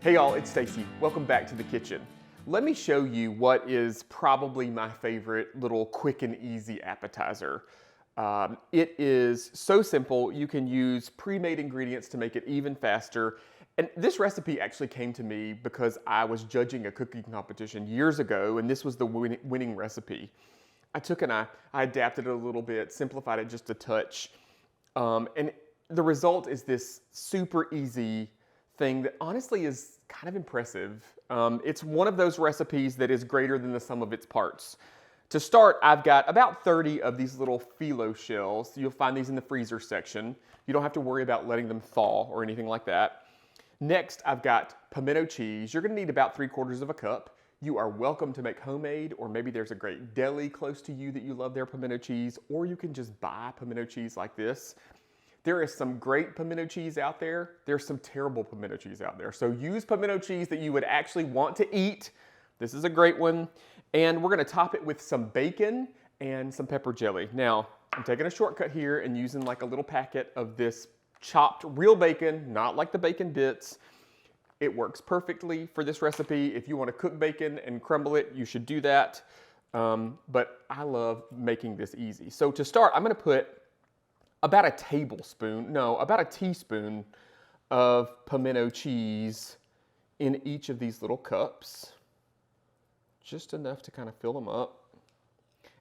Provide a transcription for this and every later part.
Hey y'all, it's Stacy. Welcome back to the kitchen. Let me show you what is probably my favorite little quick and easy appetizer. It is so simple. You can use pre-made ingredients to make it even faster. And this recipe actually came to me because I was judging a cooking competition years ago, and this was the winning recipe. I took and I adapted it a little bit, simplified it just a touch. And the result is this super easy thing that honestly is kind of impressive. It's one of those recipes that is greater than the sum of its parts. To start, I've got about 30 of these little phyllo shells. You'll find these in the freezer section. You don't have to worry about letting them thaw or anything like that. Next, I've got pimento cheese. You're gonna need about 3/4 of a cup. You are welcome to make homemade, or maybe there's a great deli close to you that you love their pimento cheese, or you can just buy pimento cheese like this. There is some great pimento cheese out there. There's some terrible pimento cheese out there. So use pimento cheese that you would actually want to eat. This is a great one. And we're gonna top it with some bacon and some pepper jelly. Now, I'm taking a shortcut here and using like a little packet of this chopped real bacon, not like the bacon bits. It works perfectly for this recipe. If you want to cook bacon and crumble it, you should do that. But I love making this easy. So to start, I'm gonna put about a teaspoon of pimento cheese in each of these little cups. Just enough to kind of fill them up.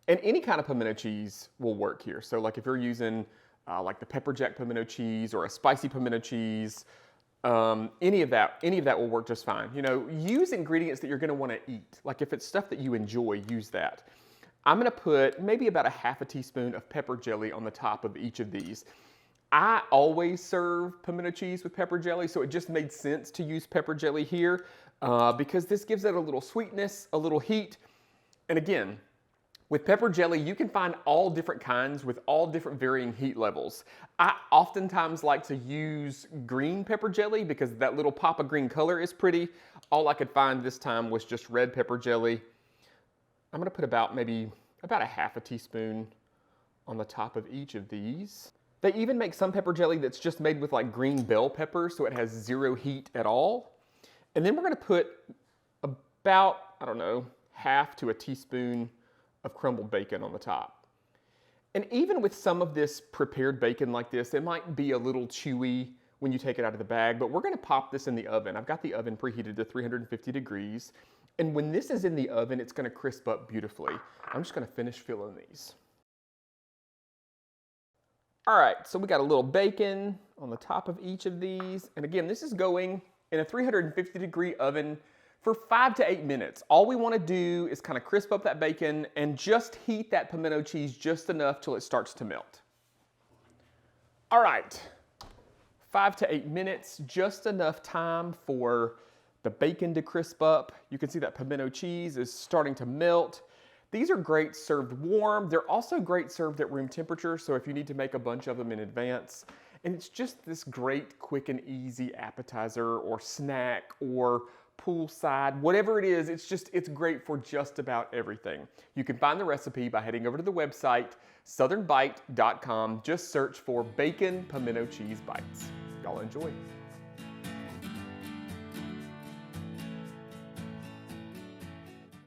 And any kind of pimento cheese will work here. So like if you're using like the pepper jack pimento cheese or a spicy pimento cheese, any of that will work just fine. You know, use ingredients that you're gonna wanna eat. Like if it's stuff that you enjoy, use that. I'm gonna put maybe about a half a teaspoon of pepper jelly on the top of each of these. I always serve pimento cheese with pepper jelly, so it just made sense to use pepper jelly here because this gives it a little sweetness, a little heat. And again, with pepper jelly, you can find all different kinds with all different varying heat levels. I oftentimes like to use green pepper jelly because that little pop of green color is pretty. All I could find this time was just red pepper jelly. I'm gonna put maybe about a half a teaspoon on the top of each of these. They even make some pepper jelly that's just made with like green bell pepper, so it has zero heat at all. And then we're gonna put about, I don't know, half to a teaspoon of crumbled bacon on the top. And even with some of this prepared bacon like this, it might be a little chewy when you take it out of the bag, but we're gonna pop this in the oven. I've got the oven preheated to 350 degrees. And when this is in the oven, it's gonna crisp up beautifully. I'm just gonna finish filling these. All right, so we got a little bacon on the top of each of these. And again, this is going in a 350 degree oven for 5 to 8 minutes. All we wanna do is kind of crisp up that bacon and just heat that pimento cheese just enough till it starts to melt. All right, 5 to 8 minutes, just enough time for the bacon to crisp up. You can see that pimento cheese is starting to melt. These are great served warm. They're also great served at room temperature, so if you need to make a bunch of them in advance. And it's just this great quick and easy appetizer or snack or poolside, whatever it is, it's great for just about everything. You can find the recipe by heading over to the website, southernbite.com. Just search for bacon pimento cheese bites. Y'all enjoy.